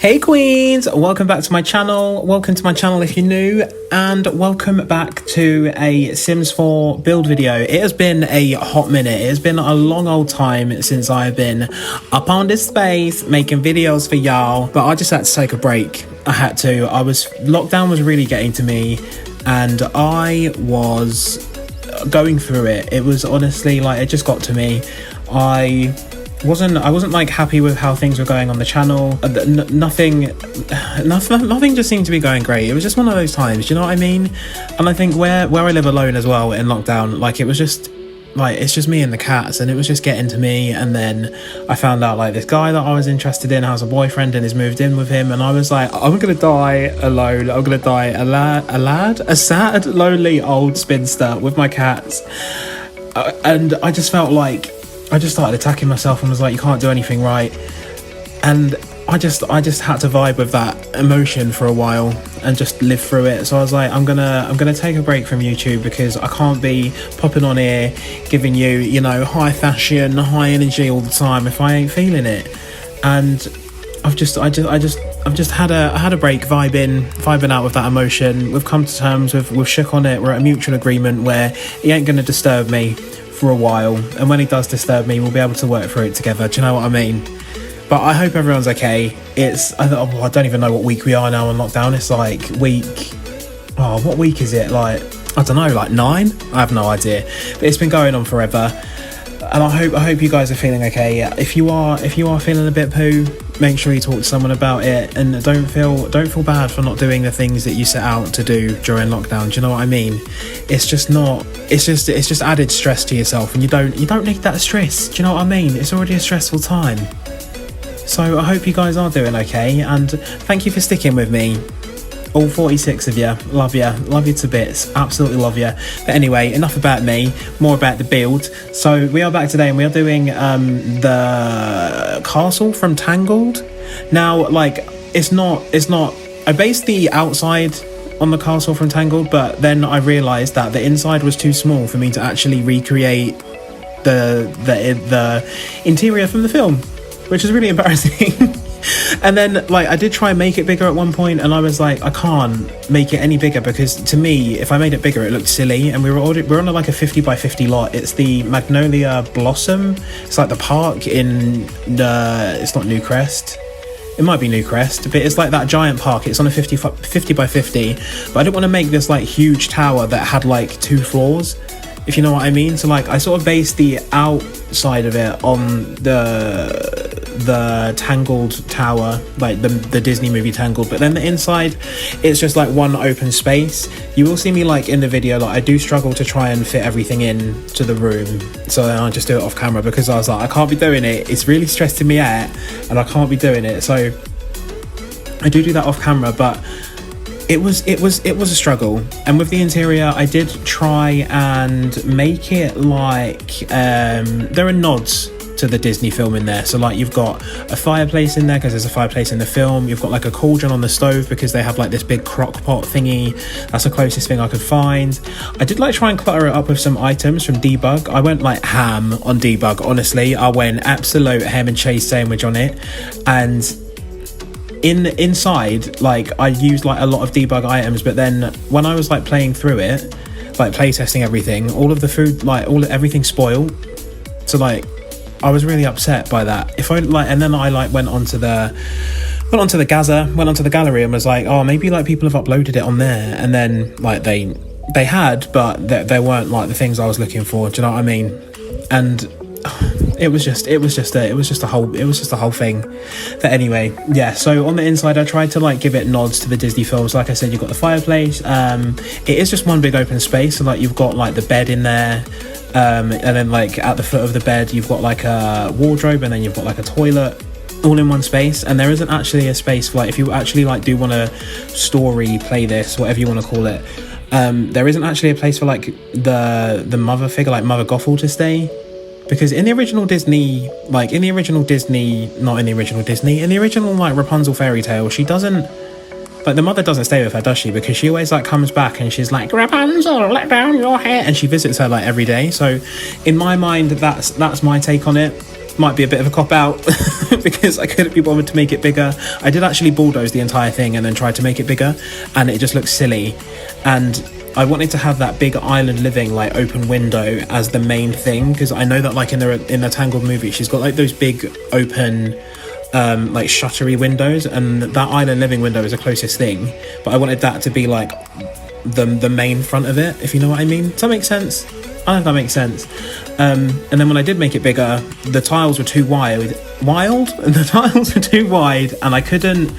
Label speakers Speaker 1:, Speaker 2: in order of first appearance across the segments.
Speaker 1: Hey queens, welcome back to my channel. Welcome to my channel if you're new, and welcome back to a Sims 4 build video. It has been a hot minute. It has been a long old time since I've been up on this space making videos for y'all, but I just had to take a break. I had to. Lockdown was really getting to me and I was going through it. It was honestly like, it just got to me. I wasn't like happy with how things were going on the channel. Nothing just seemed to be going great. It was just one of those times, do you know what I mean? And I think where I live alone as well in lockdown, like it was just like, it's just me and the cats, and it was just getting to me. And then I found out like this guy that I was interested in has a boyfriend and has moved in with him, and I was like, I'm gonna die alone. I'm gonna die a sad, lonely old spinster with my cats. And I just felt like I just started attacking myself and was like, you can't do anything right. And I just had to vibe with that emotion for a while and just live through it. So I was like, I'm gonna take a break from YouTube, because I can't be popping on here giving you, you know, high fashion, high energy all the time if I ain't feeling it. And I've just had a break vibing out with that emotion. We've come to terms we've shook on it. We're at a mutual agreement where he ain't gonna disturb me for a while, and when he does disturb me, we'll be able to work through it together. Do you know what I mean? But I hope everyone's okay. I don't even know what week we are now in lockdown. It's like what week is it? Like, I don't know, like 9? I have no idea. But it's been going on forever. And I hope you guys are feeling okay. If you are feeling a bit poo, make sure you talk to someone about it, and don't feel bad for not doing the things that you set out to do during lockdown. Do you know what I mean? It's just added stress to yourself, and you don't need that stress. Do you know what I mean? It's already a stressful time. So I hope you guys are doing okay, and thank you for sticking with me. All 46 of you, love you to bits, absolutely love you. But anyway, enough about me, more about the build. So we are back today, and we are doing the castle from Tangled. Now, like, it's not. I based the outside on the castle from Tangled, but then I realised that the inside was too small for me to actually recreate the interior from the film, which is really embarrassing. And then, like, I did try and make it bigger at one point, and I was like, I can't make it any bigger, because to me, if I made it bigger, it looked silly. And we're on like a 50 by 50 lot. It's the Magnolia Blossom. It's like the park in it's not Newcrest. It might be Newcrest, but it's like that giant park. It's on a 50 by 50. But I didn't want to make this like huge tower that had like 2 floors, if you know what I mean. So like, I sort of based the outside of it on the Tangled tower, like the Disney movie Tangled, but then the inside, it's just like one open space. You will see me like in the video, like I do struggle to try and fit everything in to the room, so then I just do it off camera, because I was like, I can't be doing it, it's really stressing me out and I can't be doing it. So I do that off camera, but it was a struggle. And with the interior, I did try and make it like there are nods to the Disney film in there. So like, you've got a fireplace in there because there's a fireplace in the film. You've got like a cauldron on the stove because they have like this big crock pot thingy. That's the closest thing I could find. I did like try and clutter it up with some items from Debug. I went like ham on Debug, honestly. I went absolute ham and cheese sandwich on it. And inside, like, I used like a lot of Debug items, but then when I was like playing through it, like play testing everything, all of the food, like everything spoiled. So like, I was really upset by that. And then I like went onto the gallery and was like, oh, maybe like people have uploaded it on there, and then like they had, but they weren't like the things I was looking for. Do you know what I mean? And it was just a whole thing. But anyway, yeah, so on the inside, I tried to like give it nods to the Disney films. Like I said, you've got the fireplace. It is just one big open space, so like you've got like the bed in there. And then like at the foot of the bed, you've got like a wardrobe, and then you've got like a toilet, all in one space. And there isn't actually a space for like, if you actually like do want to story play this, whatever you want to call it, there isn't actually a place for like the mother figure, like Mother Gothel, to stay. Because in the original Disney, like in the original like Rapunzel fairy tale, she doesn't, like, the mother doesn't stay with her, does she? Because she always like comes back and she's like, Rapunzel, let down your hair, and she visits her like every day. So in my mind, that's my take on it. might be a bit of a cop out because I couldn't be bothered to make it bigger. I did actually bulldoze the entire thing and then tried to make it bigger, and it just looks silly. And I wanted to have that big island living like open window as the main thing, because I know that like in the Tangled movie, she's got like those big open like shuttery windows, and that island living window is the closest thing, but I wanted that to be like the main front of it, if you know what I mean. Does that make sense? I don't know if that makes sense. And then when I did make it bigger, the tiles were too the tiles were too wide, and I couldn't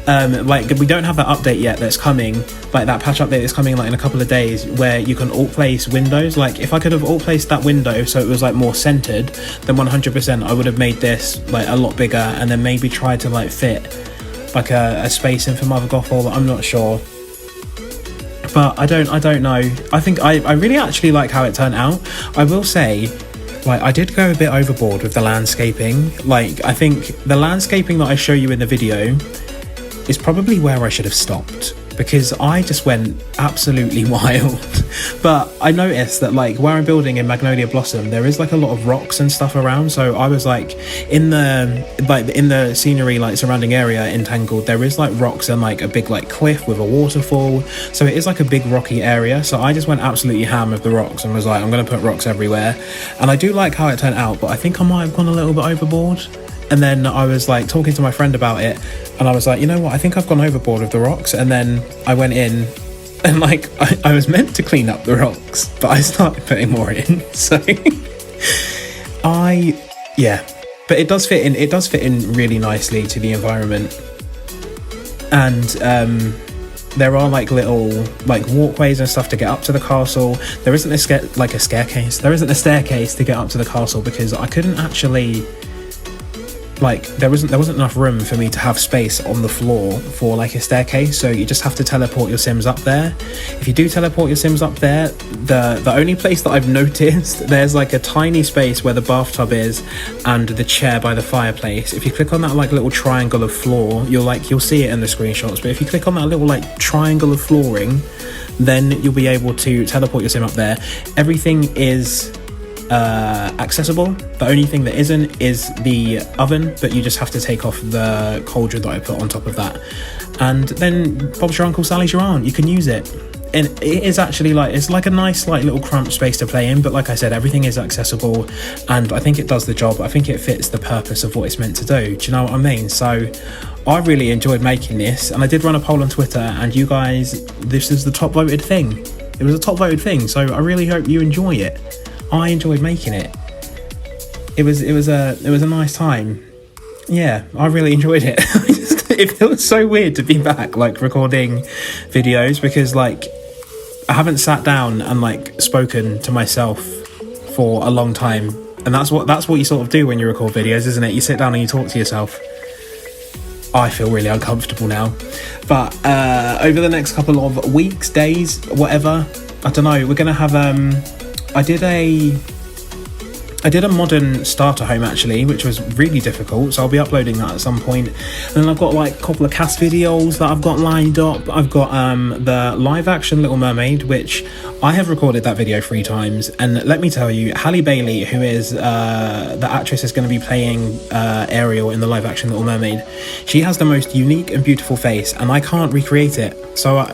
Speaker 1: like, we don't have that update yet that's coming, like that patch update that's coming like in a couple of days, where you can alt place windows. Like if I could have alt placed that window so it was like more centered, then 100% I would have made this like a lot bigger, and then maybe tried to like fit like a space in for Mother Gothel. I'm not sure, but I don't know. I think I really actually like how it turned out. I will say, like, I did go a bit overboard with the landscaping. Like, I think the landscaping that I show you in the video is probably where I should have stopped, because I just went absolutely wild. But I noticed that like where I'm building in Magnolia Blossom, there is like a lot of rocks and stuff around, so I was like in the scenery like surrounding area in Tangled, there is like rocks and like a big like cliff with a waterfall, so it is like a big rocky area. So I just went absolutely ham with the rocks and was like, I'm gonna put rocks everywhere. And I do like how it turned out, but I think I might have gone a little bit overboard. And then I was like talking to my friend about it, and I was like, you know what, I think I've gone overboard with the rocks. And then I went in and like I was meant to clean up the rocks, but I started putting more in. So but it does fit in really nicely to the environment. And there are like little like walkways and stuff to get up to the castle. There isn't a staircase. There isn't a staircase to get up to the castle, because I couldn't actually, like, there wasn't enough room for me to have space on the floor for like a staircase, so you just have to teleport your Sims up there. If you do teleport your Sims up there, the only place that I've noticed, there's like a tiny space where the bathtub is and the chair by the fireplace. If you click on that like little triangle of floor, you'll see it in the screenshots, but if you click on that little like triangle of flooring, then you'll be able to teleport your Sim up there. Everything is accessible. The only thing that isn't is the oven, but you just have to take off the cauldron that I put on top of that, and then Bob's your uncle, Sally's your aunt. You can use it, and it is actually like, it's like a nice like little cramped space to play in, but like I said, everything is accessible, and I think it does the job. I think it fits the purpose of what it's meant to do. Do you know what I mean? So I really enjoyed making this, and I did run a poll on Twitter, and you guys, this is the top voted thing. It was a top voted thing, so I really hope you enjoy it. I enjoyed making it. It was a nice time. Yeah, I really enjoyed it. It feels so weird to be back like recording videos, because like I haven't sat down and like spoken to myself for a long time, and that's what you sort of do when you record videos, isn't it? You sit down and you talk to yourself. I feel really uncomfortable now, but over the next couple of weeks, days, whatever, I don't know, we're gonna have I did a modern starter home actually, which was really difficult, so I'll be uploading that at some point. And then I've got like a couple of cast videos that I've got lined up. I've got the live action Little Mermaid, which I have recorded that video 3 times, and let me tell you, Halle Bailey, who is the actress is going to be playing Ariel in the live action Little Mermaid, she has the most unique and beautiful face, and I can't recreate it. So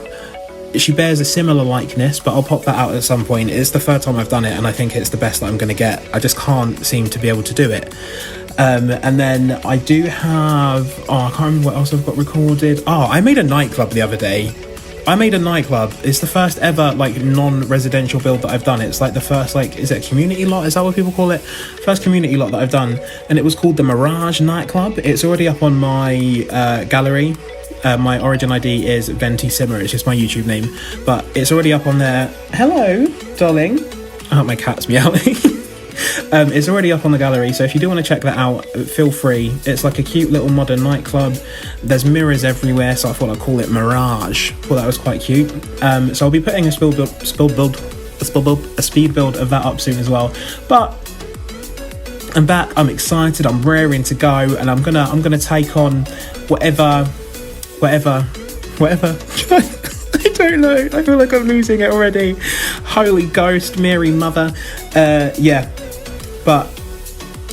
Speaker 1: she bears a similar likeness, but I'll pop that out at some point. It's the third time I've done it, and I think it's the best that I'm going to get. I just can't seem to be able to do it. And then I do have, I can't remember what else I've got recorded. I made a nightclub the other day. It's the first ever like non-residential build that I've done. It's like the first, like, is it a community lot? Is that what people call it? First community lot that I've done, and it was called the Mirage Nightclub. It's already up on my gallery. My origin ID is VentiSimmer, it's just my YouTube name, but it's already up on there. Hello, darling. I hope my cat's meowing. It's already up on the gallery, so if you do want to check that out, feel free. It's like a cute little modern nightclub. There's mirrors everywhere, so I thought I'd call it Mirage. I thought that was quite cute. So I'll be putting a speed build of that up soon as well. But I'm back, I'm excited, I'm raring to go, and I'm gonna take on whatever. I don't know. I feel like I'm losing it already. Holy Ghost, Mary Mother. Yeah. But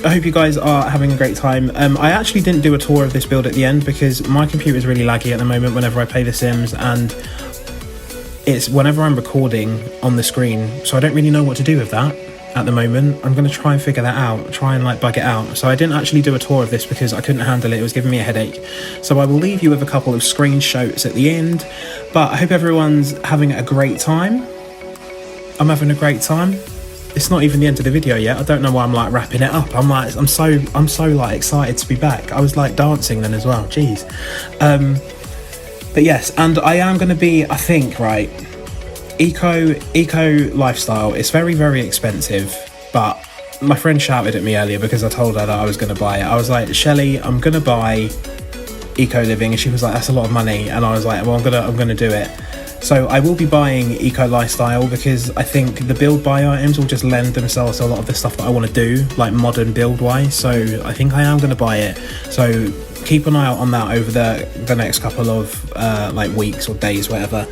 Speaker 1: I hope you guys are having a great time. I actually didn't do a tour of this build at the end because my computer is really laggy at the moment whenever I play The Sims, and it's whenever I'm recording on the screen, so I don't really know what to do with that at the moment. I'm going to try and figure that out, try and like bug it out. So I didn't actually do a tour of this because I couldn't handle it. It was giving me a headache. So I will leave you with a couple of screenshots at the end, but I hope everyone's having a great time. I'm having a great time. It's not even the end of the video yet. I don't know why I'm like wrapping it up. I'm so like excited to be back. I was like dancing then as well. Jeez. But yes, and I am going to be, I think, right, eco lifestyle. It's very, very expensive, but my friend shouted at me earlier because I told her that I was going to buy it. I was like, Shelley, I'm going to buy eco living, and she was like, that's a lot of money. And I was like, well, I'm gonna do it. So I will be buying eco lifestyle because I think the build buy items will just lend themselves to a lot of the stuff that I want to do, like modern build wise. So I think I am going to buy it. So keep an eye out on that over the next couple of like weeks or days, whatever.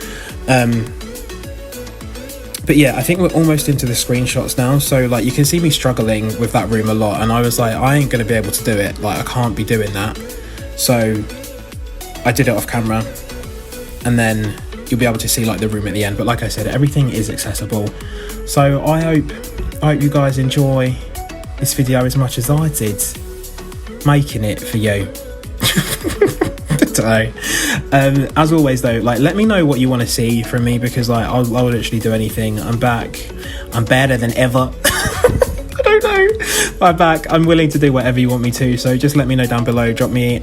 Speaker 1: But yeah, I think we're almost into the screenshots now. So like you can see me struggling with that room a lot, and I was like, I ain't going to be able to do it. Like I can't be doing that. So I did it off camera, and then you'll be able to see like the room at the end. But like I said, everything is accessible. So I hope you guys enjoy this video as much as I did making it for you. I don't know. As always though, like let me know what you want to see from me, because like I'll literally do anything. I'm back. I'm better than ever. I don't know. I'm back. I'm willing to do whatever you want me to. So just let me know down below. Drop me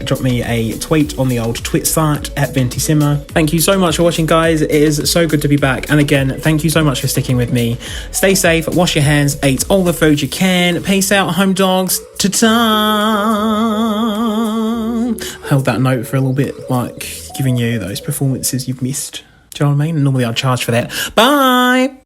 Speaker 1: a tweet on the old Twit site at VentiSimmer. Thank you so much for watching, guys. It is so good to be back. And again, thank you so much for sticking with me. Stay safe. Wash your hands. Eat all the food you can. Peace out, home dogs. Ta-ta. Held that note for a little bit, like giving you those performances you've missed. Do you know what I mean? Normally I'd charge for that. Bye.